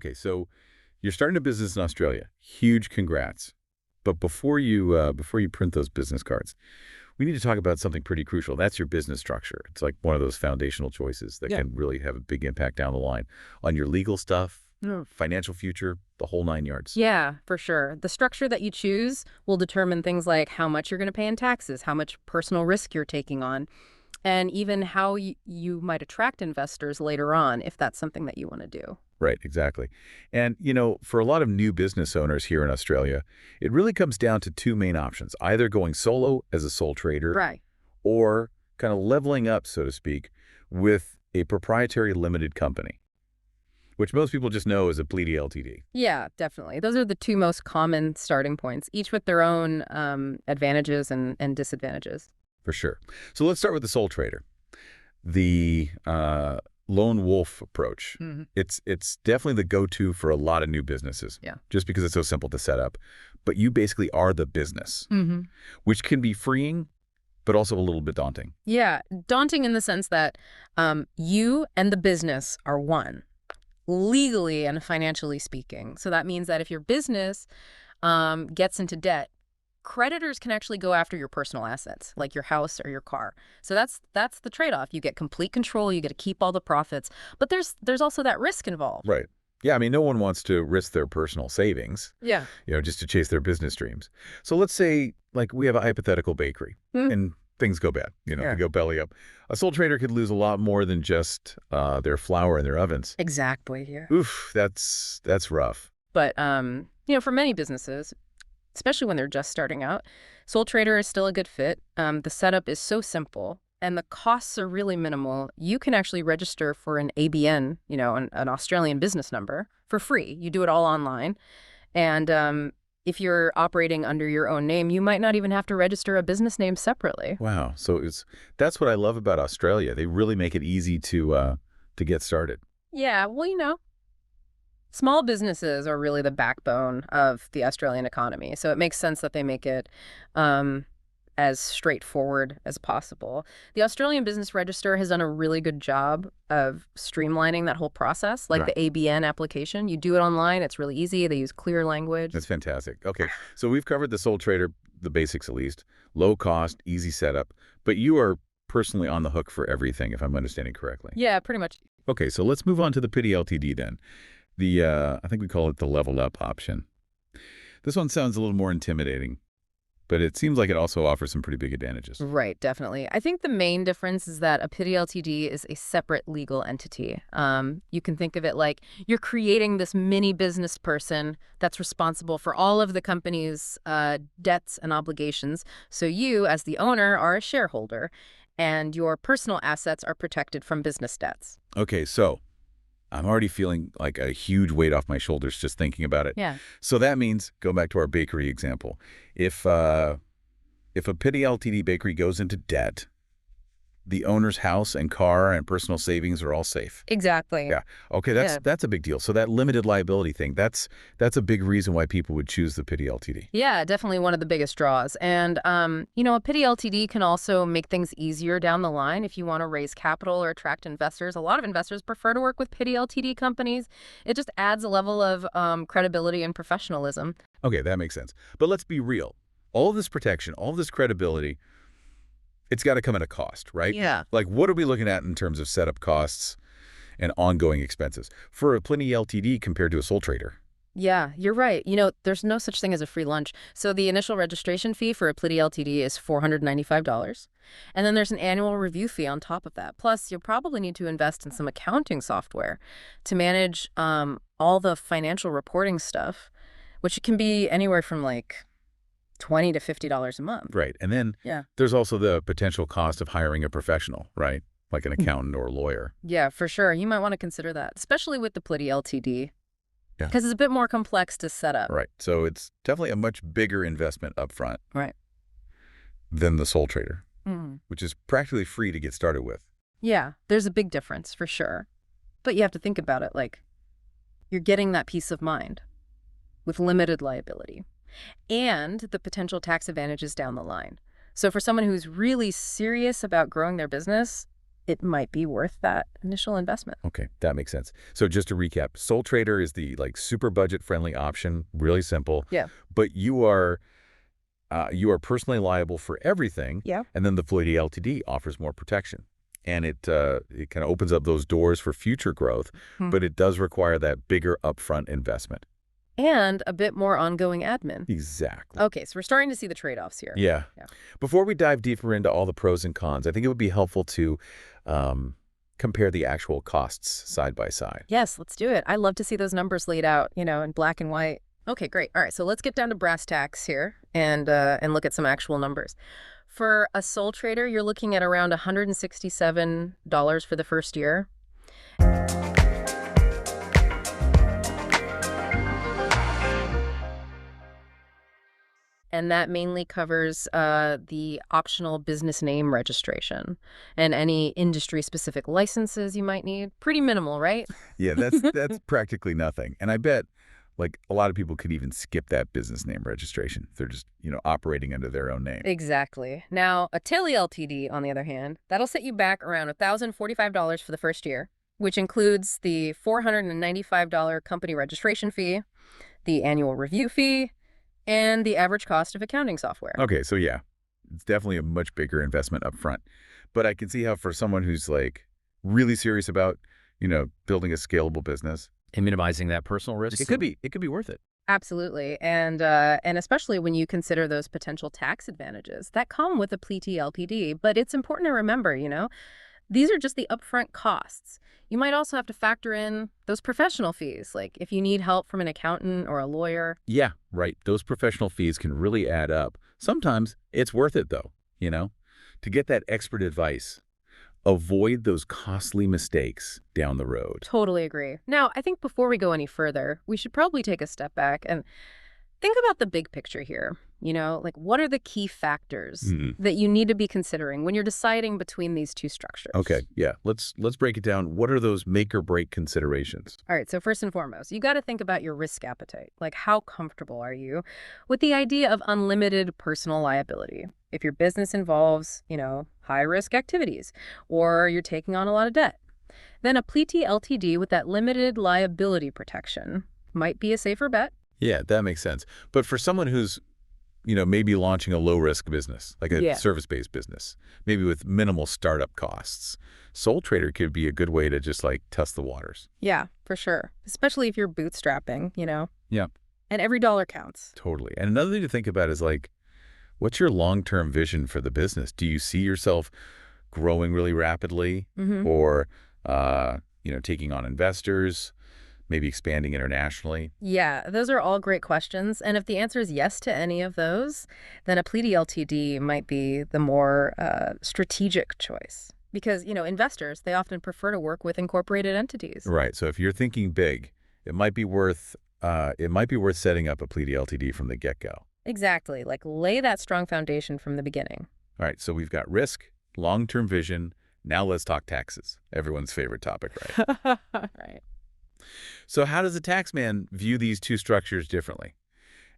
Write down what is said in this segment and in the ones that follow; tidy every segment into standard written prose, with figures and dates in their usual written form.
Okay, so you're starting a business in Australia. Huge congrats. But before you print those business cards, we need to talk about something pretty crucial. That's your business structure. It's like one of those foundational choices that Yeah. can really have a big impact down the line on your legal stuff, financial future, the whole nine yards. Yeah, for sure. The structure that you choose will determine things like how much you're going to pay in taxes, how much personal risk you're taking on, and even how you might attract investors later on if that's something that you want to do. Right, exactly. And, for a lot of new business owners here in Australia, it really comes down to two main options, either going solo as a sole trader Right. or kind of leveling up, so to speak, with a proprietary limited company, which most people just know as a Plea Ltd. Yeah, definitely. Those are the two most common starting points, each with their own advantages and disadvantages. For sure. So let's start with the sole trader. The lone wolf approach. Mhm. It's definitely the go-to for a lot of new businesses. Yeah. Just because it's so simple to set up. But you basically are the business, Mm-hmm. which can be freeing, but also a little bit daunting. Yeah, daunting in the sense that you and the business are one, legally and financially speaking. So that means that if your business gets into debt, creditors can actually go after your personal assets, like your house or your car. So that's the trade-off. You get complete control, you get to keep all the profits, but there's also that risk involved. Right. Yeah, I mean, no one wants to risk their personal savings, Yeah. just to chase their business dreams. So let's say, like, we have a hypothetical bakery and things go bad, Yeah. they go belly up. A sole trader could lose a lot more than just their flour and their ovens. Exactly. Yeah. Oof, that's rough. But for many businesses, especially when they're just starting out, sole trader is still a good fit. The setup is so simple and the costs are really minimal. You can actually register for an ABN, an Australian business number for free. You do it all online. And if you're operating under your own name, you might not even have to register a business name separately. Wow. So that's what I love about Australia. They really make it easy to get started. Yeah, well, small businesses are really the backbone of the Australian economy. So it makes sense that they make it as straightforward as possible. The Australian Business Register has done a really good job of streamlining that whole process, like Right. the ABN application. You do it online. It's really easy. They use clear language. That's fantastic. Okay, so we've covered the sole trader, the basics at least. Low cost, easy setup. But you are personally on the hook for everything, if I'm understanding correctly. Yeah, pretty much. Okay, so let's move on to the Pity Ltd then. I think we call it the leveled up option. This one sounds a little more intimidating, but it seems like it also offers some pretty big advantages. Right, definitely. I think the main difference is that a Pity Ltd is a separate legal entity. You can think of it like you're creating this mini business person that's responsible for all of the company's debts and obligations. So you, as the owner, are a shareholder, and your personal assets are protected from business debts. Okay, so I'm already feeling like a huge weight off my shoulders just thinking about it. Yeah. So that means, go back to our bakery example, if a Pity Ltd bakery goes into debt, the owner's house and car and personal savings are all safe. Exactly. Yeah. Okay, that's a big deal. So that limited liability thing, that's a big reason why people would choose the Pity Ltd. Yeah, definitely one of the biggest draws. And, a Pity Ltd can also make things easier down the line if you want to raise capital or attract investors. A lot of investors prefer to work with Pity Ltd companies. It just adds a level of credibility and professionalism. Okay, that makes sense. But let's be real. All of this protection, all of this credibility, it's got to come at a cost, right? Yeah. Like, what are we looking at in terms of setup costs and ongoing expenses for a Pity Ltd compared to a sole trader? Yeah, you're right. There's no such thing as a free lunch. So the initial registration fee for a Pity Ltd is $495. And then there's an annual review fee on top of that. Plus, you'll probably need to invest in some accounting software to manage all the financial reporting stuff, which can be anywhere from like $20 to $50 a month. Right. And then Yeah. there's also the potential cost of hiring a professional, right? Like an accountant or a lawyer. Yeah, for sure. You might want to consider that, especially with the Pity Ltd. Yeah. Because it's a bit more complex to set up. Right. So it's definitely a much bigger investment up front Right. than the sole trader, Mm. which is practically free to get started with. Yeah, there's a big difference for sure. But you have to think about it like you're getting that peace of mind with limited liability and the potential tax advantages down the line. So for someone who's really serious about growing their business, it might be worth that initial investment. Okay, that makes sense. So just to recap, Sole Trader is the super budget-friendly option, really simple. Yeah. But you are personally liable for everything. Yeah. And then the Fluidity Ltd offers more protection. And it kind of opens up those doors for future growth, but it does require that bigger upfront investment. And a bit more ongoing admin. Exactly. Okay, so we're starting to see the trade-offs here. Yeah. Yeah. Before we dive deeper into all the pros and cons, I think it would be helpful to compare the actual costs side by side. Yes, let's do it. I love to see those numbers laid out, in black and white. Okay, great. All right, so let's get down to brass tacks here and look at some actual numbers. For a sole trader, you're looking at around $167 for the first year. And that mainly covers the optional business name registration and any industry-specific licenses you might need. Pretty minimal, right? Yeah, that's practically nothing. And I bet a lot of people could even skip that business name registration if they're just, operating under their own name. Exactly. Now, a Tilly Ltd, on the other hand, that'll set you back around $1,045 for the first year, which includes the $495 company registration fee, the annual review fee, and the average cost of accounting software. Okay, so yeah, it's definitely a much bigger investment up front. But I can see how for someone who's really serious about, building a scalable business and minimizing that personal risk, it could be worth it. Absolutely. And especially when you consider those potential tax advantages that come with a Pleti Ltd. But it's important to remember, these are just the upfront costs. You might also have to factor in those professional fees, like if you need help from an accountant or a lawyer. Yeah, right. Those professional fees can really add up. Sometimes it's worth it, though, to get that expert advice. Avoid those costly mistakes down the road. Totally agree. Now, I think before we go any further, we should probably take a step back and think about the big picture here. What are the key factors that you need to be considering when you're deciding between these two structures? Okay, yeah. Let's break it down. What are those make or break considerations? All right, so first and foremost, you got to think about your risk appetite. How comfortable are you with the idea of unlimited personal liability? If your business involves, high-risk activities, or you're taking on a lot of debt, then a Pleti Ltd with that limited liability protection might be a safer bet. Yeah, that makes sense. But for someone who's, maybe launching a low-risk business, like a service-based business, maybe with minimal startup costs, Sole Trader could be a good way to just test the waters. Yeah, for sure. Especially if you're bootstrapping, Yeah. And every dollar counts. Totally. And another thing to think about is what's your long-term vision for the business? Do you see yourself growing really rapidly or, taking on investors, maybe expanding internationally? Yeah, those are all great questions. And if the answer is yes to any of those, then a Pleti Ltd might be the more strategic choice. Because, investors, they often prefer to work with incorporated entities. Right. So if you're thinking big, it might be worth setting up a Pleti Ltd from the get-go. Exactly. Lay that strong foundation from the beginning. All right. So we've got risk, long-term vision. Now let's talk taxes. Everyone's favorite topic, right? Right. So how does a tax man view these two structures differently?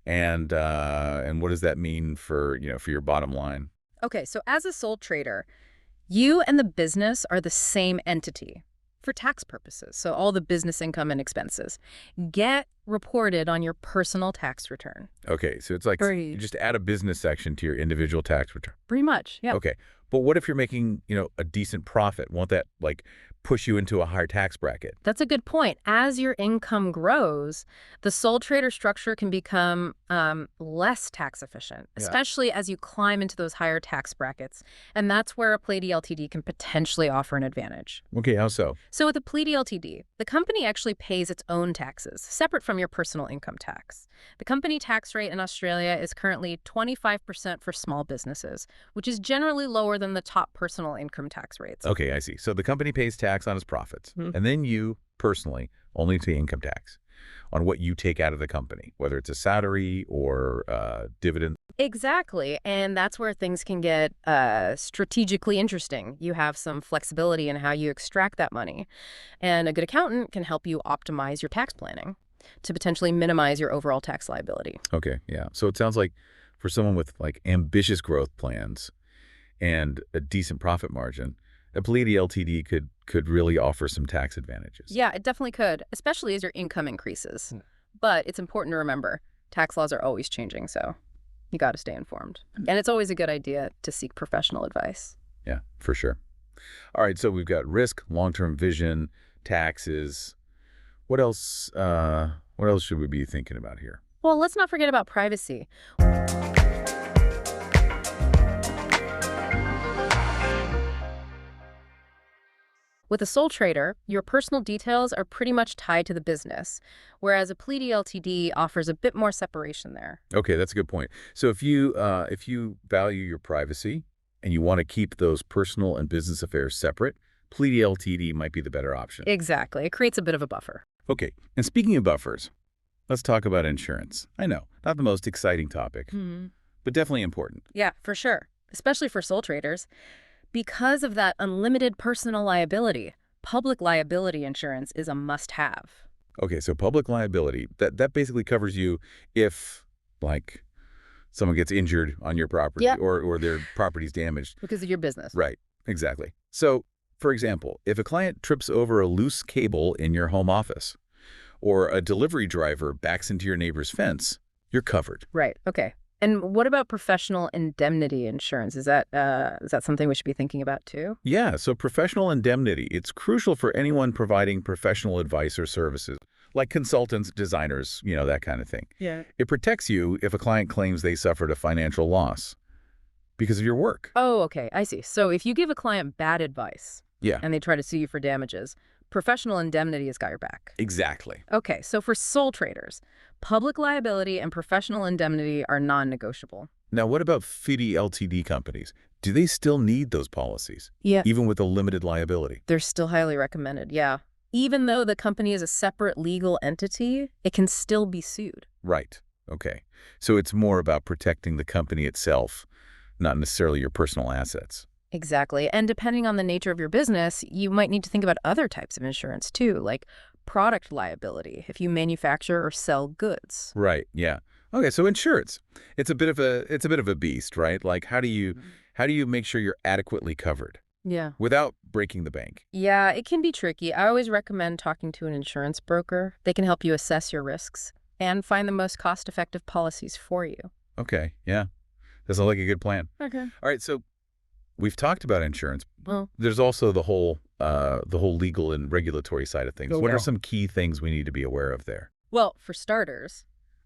And what does that mean for your bottom line? Okay, so as a sole trader, you and the business are the same entity for tax purposes. So all the business income and expenses get reported on your personal tax return. Okay, so it's you just add a business section to your individual tax return. Pretty much, yeah. Okay, but what if you're making, a decent profit? Won't that push you into a higher tax bracket? That's a good point. As your income grows, the sole trader structure can become less tax efficient, especially as you climb into those higher tax brackets. And that's where a Pleti Ltd can potentially offer an advantage. Okay, how so? So with a Pleti Ltd, the company actually pays its own taxes, separate from your personal income tax. The company tax rate in Australia is currently 25% for small businesses, which is generally lower than the top personal income tax rates. Okay, I see. So the company pays tax on its profits, and then you personally only pay income tax on what you take out of the company, whether it's a salary or dividend. Exactly. And that's where things can get strategically interesting. You have some flexibility in how you extract that money. And a good accountant can help you optimize your tax planning to potentially minimize your overall tax liability. Okay, yeah. So it sounds like for someone with ambitious growth plans and a decent profit margin, A Politi Ltd could really offer some tax advantages. Yeah, it definitely could, especially as your income increases. But it's important to remember, tax laws are always changing, so you got to stay informed. And it's always a good idea to seek professional advice. Yeah, for sure. All right, so we've got risk, long-term vision, taxes. What else? What else should we be thinking about here? Well, let's not forget about privacy. With a sole trader, your personal details are pretty much tied to the business, whereas a Politi Ltd offers a bit more separation there. Okay, that's a good point. So if you value your privacy and you want to keep those personal and business affairs separate, Politi Ltd might be the better option. Exactly. It creates a bit of a buffer. Okay, and speaking of buffers, let's talk about insurance. I know, not the most exciting topic, but definitely important. Yeah, for sure. Especially for sole traders. Because of that unlimited personal liability, public liability insurance is a must-have. Okay, so public liability, that basically covers you if, like, someone gets injured on your property or their property's damaged. Because of your business. Right, exactly. So, for example, if a client trips over a loose cable in your home office or a delivery driver backs into your neighbor's fence, you're covered. Right, okay. And what about professional indemnity insurance? Is that something we should be thinking about too? Yeah, so professional indemnity, it's crucial for anyone providing professional advice or services, like consultants, designers, that kind of thing. Yeah. It protects you if a client claims they suffered a financial loss because of your work. Oh, okay, I see. So if you give a client bad advice and they try to sue you for damages, professional indemnity has got your back. Exactly. Okay, so for sole traders, public liability and professional indemnity are non-negotiable. Now, what about FIDI Ltd companies? Do they still need those policies? Yeah. Even with a limited liability? They're still highly recommended, yeah. Even though the company is a separate legal entity, it can still be sued. Right. Okay. So it's more about protecting the company itself, not necessarily your personal assets. Exactly. And depending on the nature of your business, you might need to think about other types of insurance too, like product liability if you manufacture or sell goods. Right. Yeah. Okay. So insurance, it's a bit of a beast, right? Like how do you make sure you're adequately covered? Yeah. Without breaking the bank? Yeah, it can be tricky. I always recommend talking to an insurance broker. They can help you assess your risks and find the most cost-effective policies for you. Okay. Yeah. That sounds like a good plan. Okay. All right. So we've talked about insurance. Well, There's also the whole legal and regulatory side of things. Oh, What yeah. are some key things we need to be aware of there? well, for starters,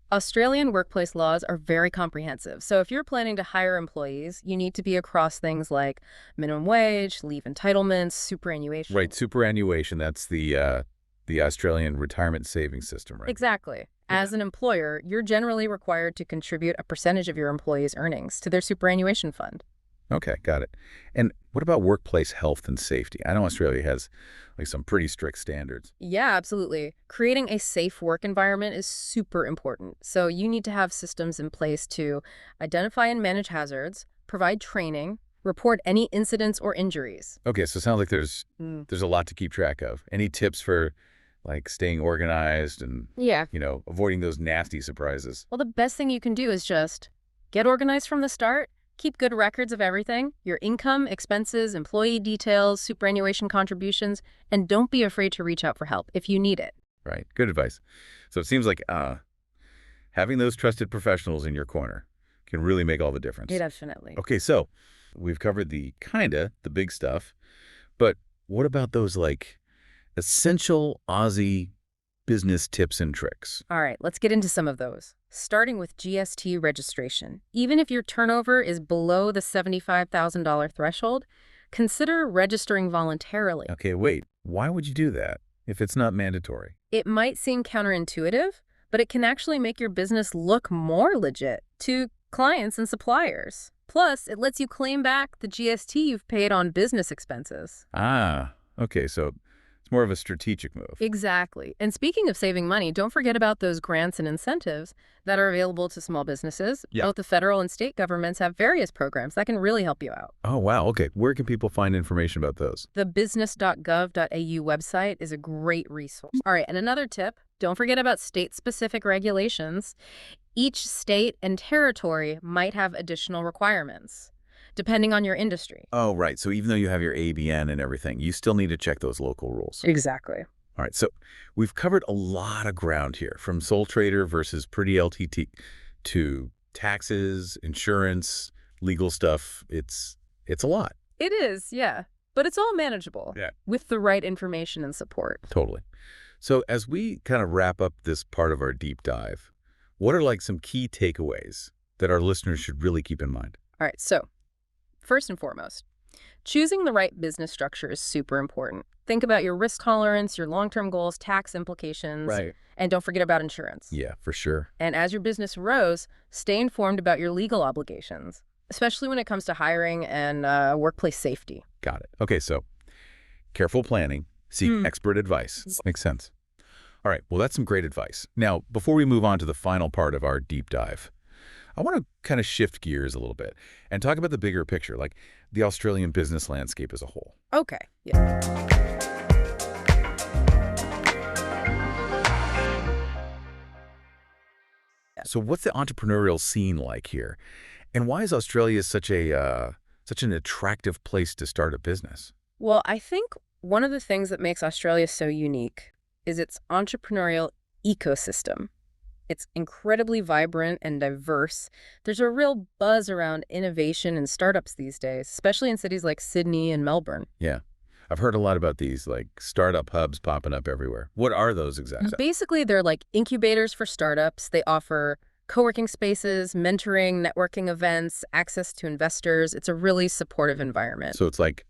Australian workplace laws are very comprehensive. So if you're planning to hire employees, you need to be across things like minimum wage, leave entitlements, superannuation. Right. Superannuation. That's the Australian retirement savings system, right? Exactly. As an employer, you're generally required to contribute a percentage of your employees' earnings to their superannuation fund. Okay, got it. And what about workplace health and safety? I know Australia has like some pretty strict standards. Yeah, absolutely. Creating a safe work environment is super important. So you need to have systems in place to identify and manage hazards, provide training, report any incidents or injuries. Okay, so it sounds like there's a lot to keep track of. Any tips for like staying organized and, Yeah. avoiding those nasty surprises? Well, the best thing you can do is just get organized from the start, keep good records of everything, your income, expenses, employee details, superannuation contributions, and don't be afraid to reach out for help if you need it. Right, good advice. So it seems like having those trusted professionals in your corner can really make all the difference. Definitely. Okay, so we've covered the big stuff, but what about those like essential Aussie business tips and tricks? All right, let's get into some of those. Starting with GST registration. Even if your turnover is below the $75,000 threshold, consider registering voluntarily. Okay, wait, why would you do that if it's not mandatory? It might seem counterintuitive, but it can actually make your business look more legit to clients and suppliers. Plus, it lets you claim back the GST you've paid on business expenses. Ah, okay, so it's more of a strategic move. Exactly. And speaking of saving money, don't forget about those grants and incentives that are available to small businesses. Yeah. Both the federal and state governments have various programs that can really help you out. Oh, wow, okay. Where can people find information about those? The business.gov.au website is a great resource. All right, and another tip, don't forget about state-specific regulations. Each state and territory might have additional requirements. depending on your industry. Oh, right. So even though you have your ABN and everything, you still need to check those local rules. Exactly. All right. So we've covered a lot of ground here, from sole trader versus pretty LTT to taxes, insurance, legal stuff. It's a lot. It is, yeah. But it's all manageable with the right information and support. Totally. So as we kind of wrap up this part of our deep dive, what are like some key takeaways that our listeners should really keep in mind? All right, so first and foremost, choosing the right business structure is super important. Think about your risk tolerance, your long-term goals, tax implications, and don't forget about insurance. Yeah, for sure. And as your business grows, stay informed about your legal obligations, especially when it comes to hiring and workplace safety. Got it. Okay, so careful planning, seek expert advice. Makes sense. All right, well, that's some great advice. Now, before we move on to the final part of our deep dive, I want to kind of shift gears a little bit and talk about the bigger picture, like the Australian business landscape as a whole. Okay, yeah. So what's the entrepreneurial scene like here? And why is Australia such an attractive place to start a business? Well, I think one of the things that makes Australia so unique is its entrepreneurial ecosystem. It's incredibly vibrant and diverse. There's a real buzz around innovation and startups these days, especially in cities like Sydney and Melbourne. Yeah. I've heard a lot about these like startup hubs popping up everywhere. What are those exactly? Basically, they're like incubators for startups. They offer co-working spaces, mentoring, networking events, access to investors. It's a really supportive environment. So it's like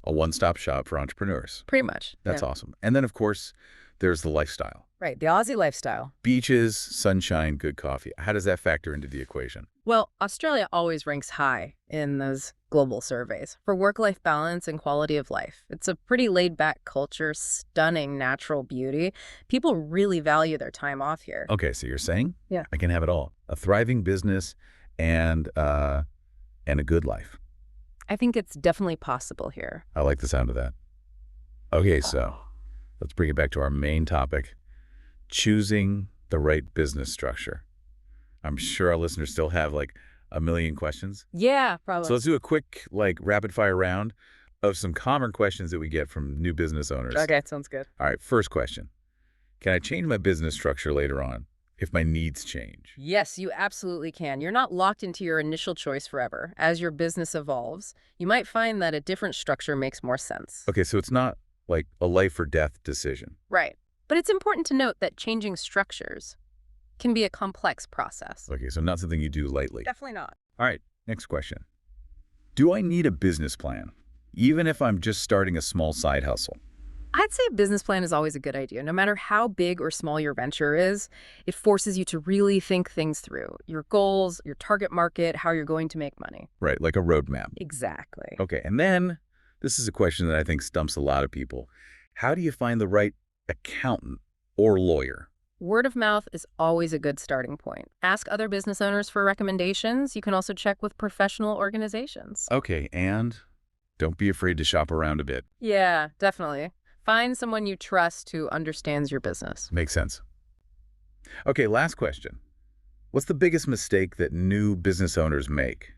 a one-stop shop for entrepreneurs. Pretty much. That's awesome. And then, of course, there's the lifestyle. Right, the Aussie lifestyle. Beaches, sunshine, good coffee. How does that factor into the equation? Well, Australia always ranks high in those global surveys for work-life balance and quality of life. It's a pretty laid-back culture, stunning natural beauty. People really value their time off here. Okay, so you're saying Yeah. I can have it all. A thriving business and a good life. I think it's definitely possible here. I like the sound of that. Okay, so let's bring it back to our main topic, choosing the right business structure. I'm sure our listeners still have like a million questions. Yeah, probably. So let's do a quick like rapid fire round of some common questions that we get from new business owners. Okay, sounds good. All right, first question. Can I change my business structure later on if my needs change? Yes, you absolutely can. You're not locked into your initial choice forever. As your business evolves, you might find that a different structure makes more sense. Okay, so it's not like a life or death decision. Right. But it's important to note that changing structures can be a complex process. Okay, so not something you do lightly. Definitely not. All right, next question. Do I need a business plan, even if I'm just starting a small side hustle? I'd say a business plan is always a good idea. No matter how big or small your venture is, it forces you to really think things through. Your goals, your target market, how you're going to make money. Right, like a roadmap. Exactly. Okay, and then this is a question that I think stumps a lot of people. How do you find the right accountant or lawyer? Word of mouth is always a good starting point. Ask other business owners for recommendations. You can also check with professional organizations. Okay, and don't be afraid to shop around a bit. Yeah, definitely. Find someone you trust who understands your business. Makes sense. Okay, last question. What's the biggest mistake that new business owners make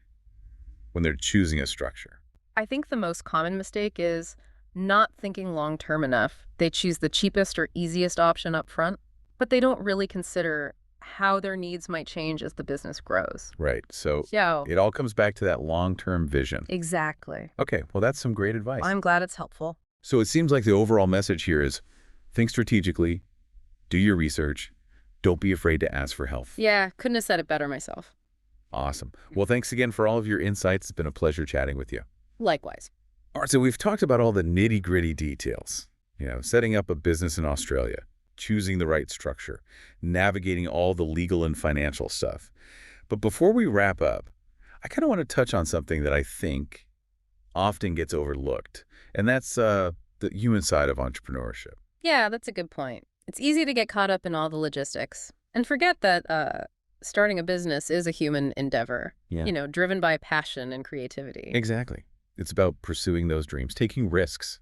when they're choosing a structure? I think the most common mistake is not thinking long-term enough. They choose the cheapest or easiest option up front, but they don't really consider how their needs might change as the business grows. Right, so Yeah, it all comes back to that long-term vision. exactly. Okay, well, that's some great advice. I'm glad it's helpful. So it seems like the overall message here is think strategically, do your research, don't be afraid to ask for help. Yeah, couldn't have said it better myself. Awesome. Well, thanks again for all of your insights. It's been a pleasure chatting with you. Likewise. All right, so we've talked about all the nitty-gritty details, setting up a business in Australia, choosing the right structure, navigating all the legal and financial stuff. But before we wrap up, I kind of want to touch on something that I think often gets overlooked, and that's the human side of entrepreneurship. Yeah, that's a good point. It's easy to get caught up in all the logistics and forget that starting a business is a human endeavor, Yeah. Driven by passion and creativity. Exactly. It's about pursuing those dreams, taking risks,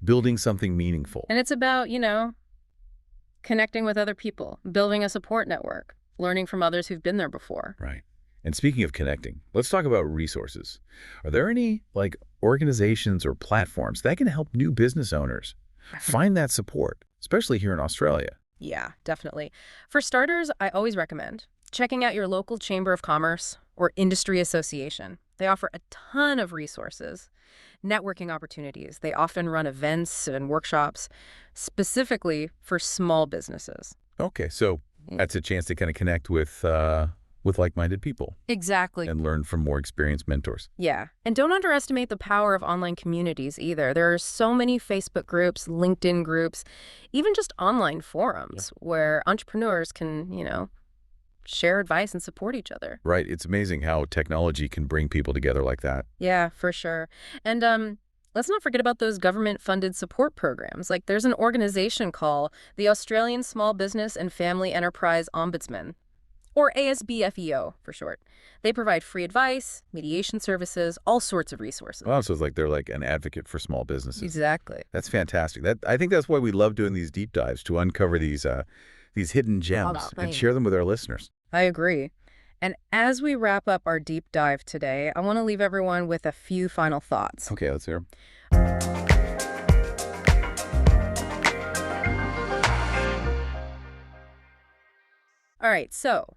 building something meaningful. And it's about, connecting with other people, building a support network, learning from others who've been there before. Right. And speaking of connecting, let's talk about resources. Are there any, like, organizations or platforms that can help new business owners find that support, especially here in Australia? Yeah, definitely. For starters, I always recommend checking out your local Chamber of Commerce or industry association. They offer a ton of resources, networking opportunities. They often run events and workshops specifically for small businesses. Okay, so that's a chance to kind of connect with like-minded people Exactly. and learn from more experienced mentors. Yeah. And don't underestimate the power of online communities either. There are so many Facebook groups, LinkedIn groups, even just online forums where entrepreneurs can, share advice and support each other. Right. It's amazing how technology can bring people together like that. Yeah, for sure. And let's not forget about those government-funded support programs. Like there's an organization called the Australian Small Business and Family Enterprise Ombudsman, or ASBFEO for short. They provide free advice, mediation services, all sorts of resources. Wow, so it's like they're like an advocate for small businesses. Exactly. That's fantastic. I think that's why we love doing these deep dives, to uncover these hidden gems and share them with our listeners. I agree. And as we wrap up our deep dive today, I want to leave everyone with a few final thoughts. Okay, let's hear 'em. All right, so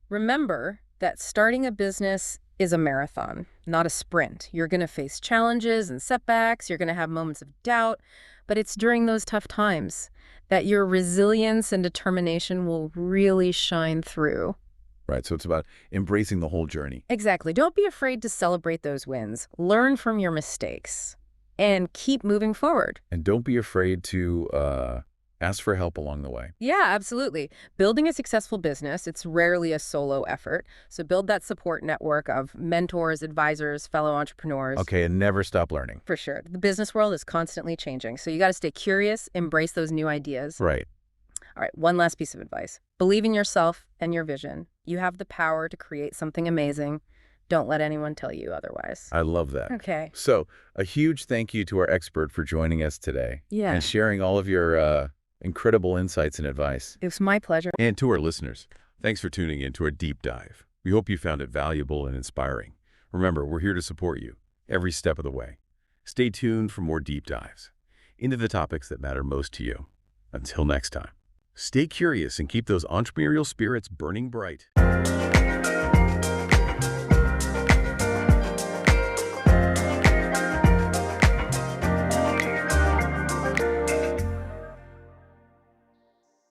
remember that starting a business is a marathon, not a sprint. You're going to face challenges and setbacks. You're going to have moments of doubt, but it's during those tough times that your resilience and determination will really shine through. Right, so it's about embracing the whole journey. Exactly. Don't be afraid to celebrate those wins. Learn from your mistakes and keep moving forward. And don't be afraid to ask for help along the way. Yeah, absolutely. Building a successful business, it's rarely a solo effort. So build that support network of mentors, advisors, fellow entrepreneurs. Okay, and never stop learning. For sure. The business world is constantly changing. So you got to stay curious, embrace those new ideas. Right. All right, one last piece of advice. Believe in yourself and your vision. You have the power to create something amazing. Don't let anyone tell you otherwise. I love that. Okay. So a huge thank you to our expert for joining us today. Yeah. And sharing all of your incredible insights and advice. It was my pleasure. And to our listeners, thanks for tuning in to our deep dive. We hope you found it valuable and inspiring. Remember, we're here to support you every step of the way. Stay tuned for more deep dives into the topics that matter most to you. Until next time, stay curious and keep those entrepreneurial spirits burning bright.